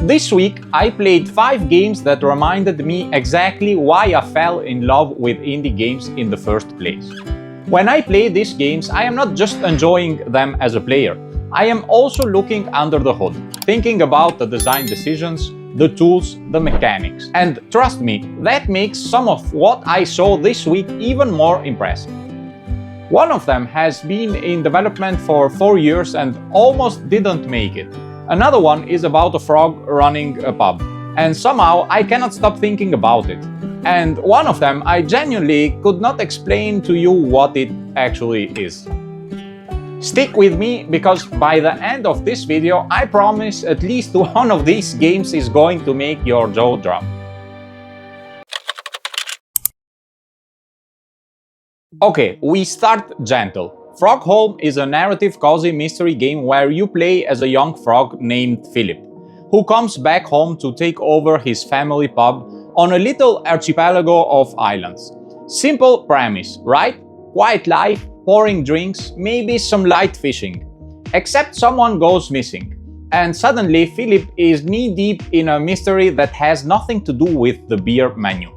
This week, I played 5 games that reminded me exactly why I fell in love with indie games in the first place. When I play these games, I am not just enjoying them as a player. I am also looking under the hood, thinking about the design decisions, the tools, the mechanics. And trust me, that makes some of what I saw this week even more impressive. One of them has been in development for 4 years and almost didn't make it. Another one is about a frog running a pub, and somehow I cannot stop thinking about it. And one of them, I genuinely could not explain to you what it actually is. Stick with me, because by the end of this video, I promise at least one of these games is going to make your jaw drop. Okay, we start gentle. Frog Holm is a narrative cozy mystery game where you play as a young frog named Philip, who comes back home to take over his family pub on a little archipelago of islands. Simple premise, right? Quiet life, pouring drinks, maybe some light fishing. Except someone goes missing, and suddenly Philip is knee-deep in a mystery that has nothing to do with the beer menu.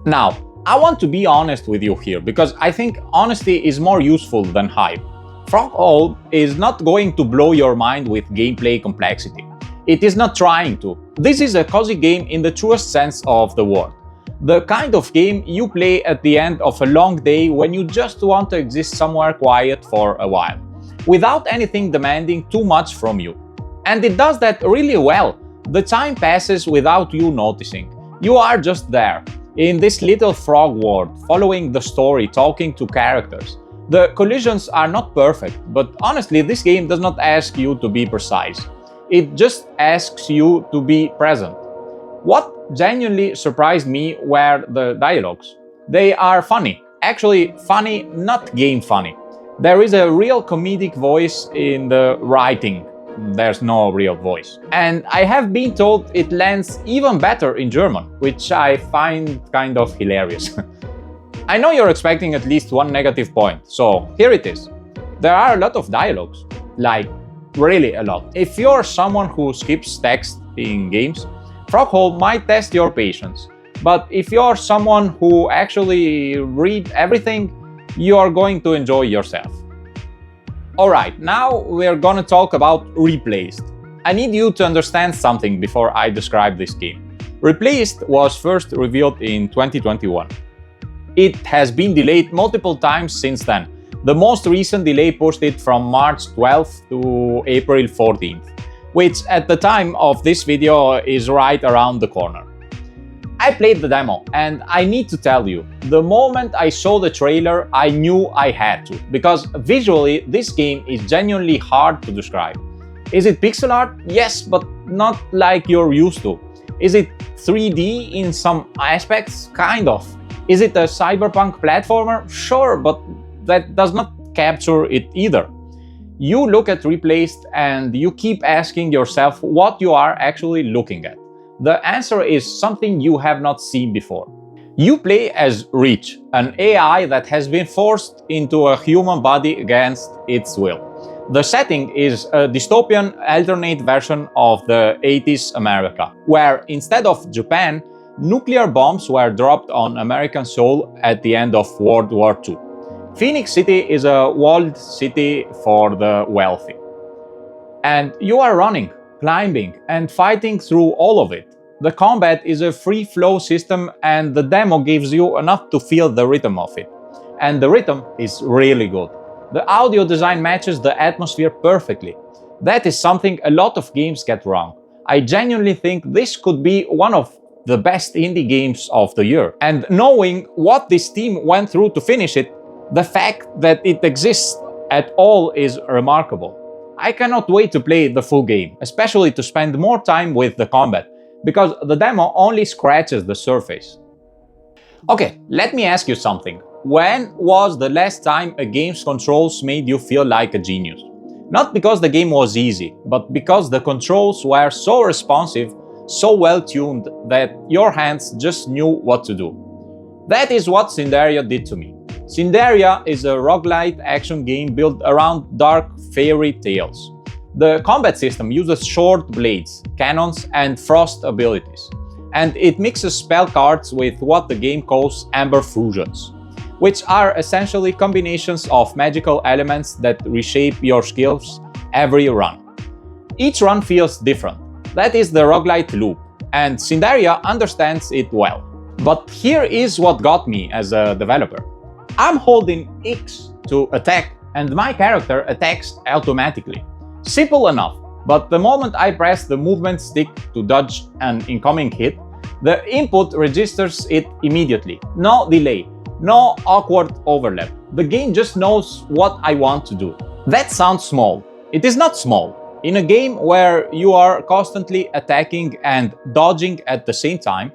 Now, I want to be honest with you here, because I think honesty is more useful than hype. Frog Holm is not going to blow your mind with gameplay complexity. It is not trying to. This is a cozy game in the truest sense of the word. The kind of game you play at the end of a long day when you just want to exist somewhere quiet for a while, without anything demanding too much from you. And it does that really well. The time passes without you noticing. You are just there, in this little frog world, following the story, talking to characters. The collisions are not perfect, but honestly, this game does not ask you to be precise. It just asks you to be present. What genuinely surprised me were the dialogues. They are funny. Actually, funny, not game funny. There is a real comedic voice in the writing. There's no real voice. And I have been told it lands even better in German, which I find kind of hilarious. I know you're expecting at least one negative point, so here it is. There are a lot of dialogues, like really a lot. If you're someone who skips text in games, Frog Holm might test your patience. But if you're someone who actually read everything, you are going to enjoy yourself. Alright, now we're gonna talk about Replaced. I need you to understand something before I describe this game. Replaced was first revealed in 2021. It has been delayed multiple times since then. The most recent delay pushed it from March 12th to April 14th, which at the time of this video is right around the corner. I played the demo, and I need to tell you, the moment I saw the trailer, I knew I had to, because visually this game is genuinely hard to describe. Is it pixel art? Yes, but not like you're used to. Is it 3D in some aspects? Kind of. Is it a cyberpunk platformer? Sure, but that does not capture it either. You look at Replaced and you keep asking yourself what you are actually looking at. The answer is something you have not seen before. You play as Reach, an AI that has been forced into a human body against its will. The setting is a dystopian alternate version of the 80s America, where instead of Japan, nuclear bombs were dropped on American soil at the end of World War II. Phoenix City is a walled city for the wealthy. And you are running, climbing, and fighting through all of it. The combat is a free-flow system, and the demo gives you enough to feel the rhythm of it. And the rhythm is really good. The audio design matches the atmosphere perfectly. That is something a lot of games get wrong. I genuinely think this could be one of the best indie games of the year. And knowing what this team went through to finish it, the fact that it exists at all is remarkable. I cannot wait to play the full game, especially to spend more time with the combat, because the demo only scratches the surface. Okay, let me ask you something. When was the last time a game's controls made you feel like a genius? Not because the game was easy, but because the controls were so responsive, so well tuned that your hands just knew what to do. That is what Cinderia did to me. Cinderia is a roguelite action game built around dark fairy tales. The combat system uses short blades, cannons, and frost abilities, and it mixes spell cards with what the game calls amber fusions, which are essentially combinations of magical elements that reshape your skills every run. Each run feels different. That is the roguelite loop, and Cinderia understands it well. But here is what got me as a developer. I'm holding X to attack, and my character attacks automatically. Simple enough, but the moment I press the movement stick to dodge an incoming hit, the input registers it immediately. No delay, no awkward overlap. The game just knows what I want to do. That sounds small. It is not small. In a game where you are constantly attacking and dodging at the same time,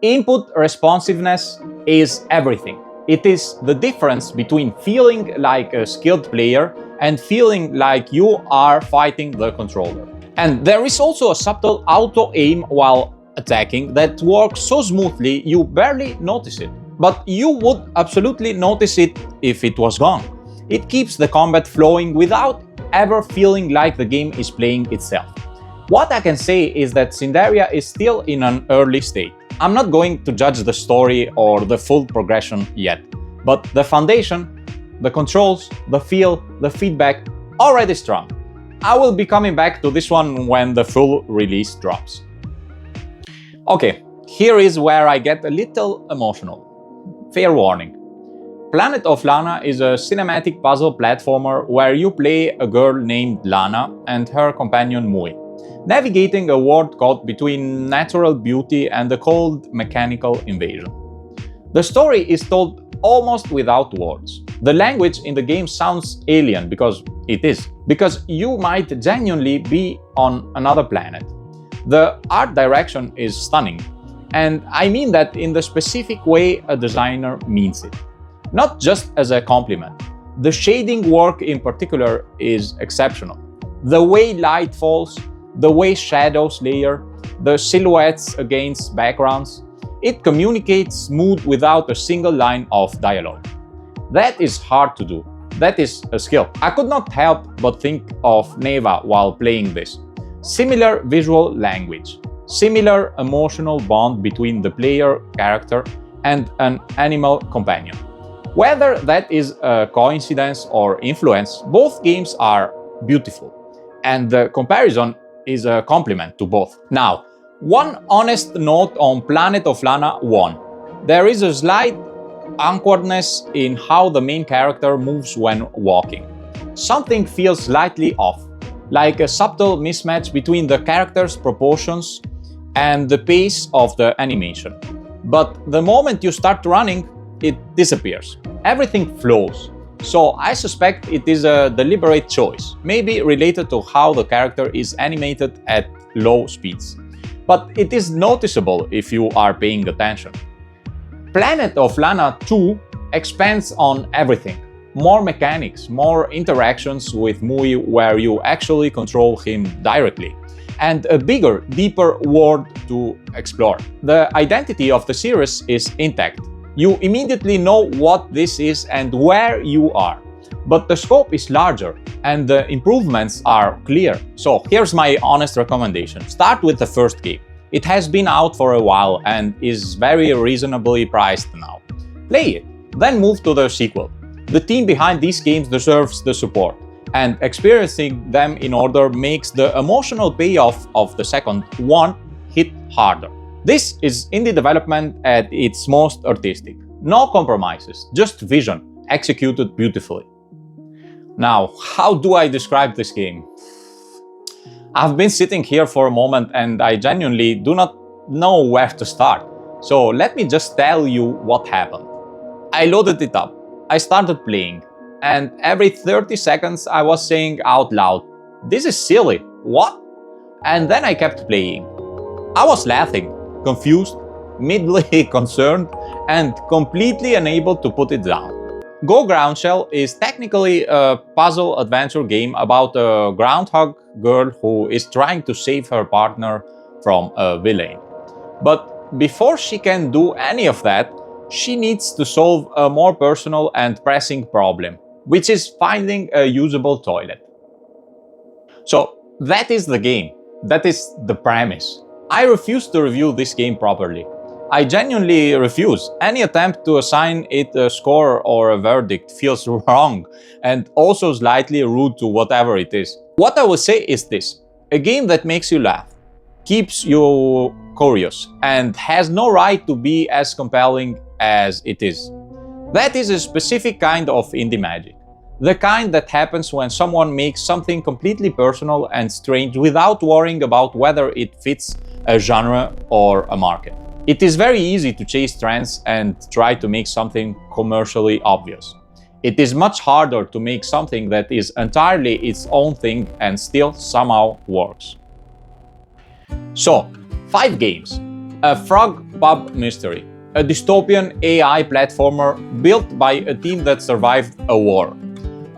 input responsiveness is everything. It is the difference between feeling like a skilled player and feeling like you are fighting the controller. And there is also a subtle auto-aim while attacking that works so smoothly you barely notice it. But you would absolutely notice it if it was gone. It keeps the combat flowing without ever feeling like the game is playing itself. What I can say is that Cinderia is still in an early state. I'm not going to judge the story or the full progression yet, but the foundation, the controls, the feel, the feedback, already strong. I will be coming back to this one when the full release drops. Okay, here is where I get a little emotional. Fair warning. Planet of Lana is a cinematic puzzle platformer where you play a girl named Lana and her companion Mui, navigating a world caught between natural beauty and a cold mechanical invasion. The story is told almost without words. The language in the game sounds alien because it is, because you might genuinely be on another planet. The art direction is stunning, and I mean that in the specific way a designer means it, not just as a compliment. The shading work in particular is exceptional. The way light falls, the way shadows layer, the silhouettes against backgrounds, it communicates mood without a single line of dialogue. That is hard to do. That is a skill. I could not help but think of Neva while playing this. Similar visual language, similar emotional bond between the player character and an animal companion. Whether that is a coincidence or influence, both games are beautiful, and the comparison is a compliment to both. Now, one honest note on Planet of Lana 1. There is a slight awkwardness in how the main character moves when walking. Something feels slightly off, like a subtle mismatch between the character's proportions and the pace of the animation. But the moment you start running, it disappears. Everything flows. So I suspect it is a deliberate choice, maybe related to how the character is animated at low speeds. But it is noticeable if you are paying attention. Planet of Lana 2 expands on everything. More mechanics, more interactions with Mui where you actually control him directly, and a bigger, deeper world to explore. The identity of the series is intact. You immediately know what this is and where you are. But the scope is larger and the improvements are clear. So here's my honest recommendation. Start with the first game. It has been out for a while and is very reasonably priced now. Play it, then move to the sequel. The team behind these games deserves the support, and experiencing them in order makes the emotional payoff of the second one hit harder. This is indie development at its most artistic. No compromises, just vision, executed beautifully. Now, how do I describe this game? I've been sitting here for a moment and I genuinely do not know where to start. So let me just tell you what happened. I loaded it up, I started playing, and every 30 seconds I was saying out loud, "This is silly, what?" And then I kept playing. I was laughing, confused, midly concerned, and completely unable to put it down. Go Groundshel is technically a puzzle adventure game about a groundhog girl who is trying to save her partner from a villain. But before she can do any of that, she needs to solve a more personal and pressing problem, which is finding a usable toilet. So that is the game. That is the premise. I refuse to review this game properly. I genuinely refuse. Any attempt to assign it a score or a verdict feels wrong and also slightly rude to whatever it is. What I will say is this: a game that makes you laugh, keeps you curious, and has no right to be as compelling as it is. That is a specific kind of indie magic. The kind that happens when someone makes something completely personal and strange without worrying about whether it fits a genre or a market. It is very easy to chase trends and try to make something commercially obvious. It is much harder to make something that is entirely its own thing and still somehow works. So, 5 games. A Frog Pub Mystery, a dystopian AI platformer built by a team that survived a war.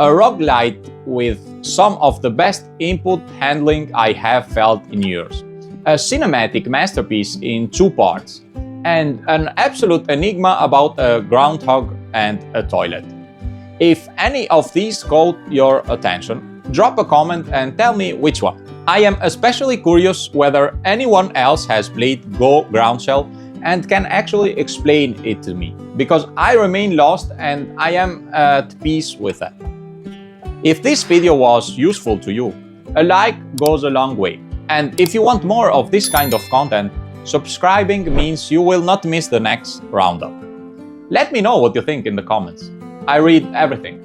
A roguelite with some of the best input handling I have felt in years. A cinematic masterpiece in 2 parts. And an absolute enigma about a groundhog and a toilet. If any of these caught your attention, drop a comment and tell me which one. I am especially curious whether anyone else has played Go Groundshel and can actually explain it to me, because I remain lost and I am at peace with that. If this video was useful to you, a like goes a long way. And if you want more of this kind of content, subscribing means you will not miss the next roundup. Let me know what you think in the comments. I read everything.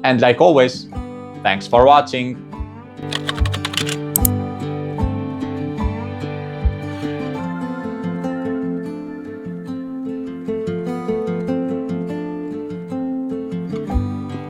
And like always, thanks for watching.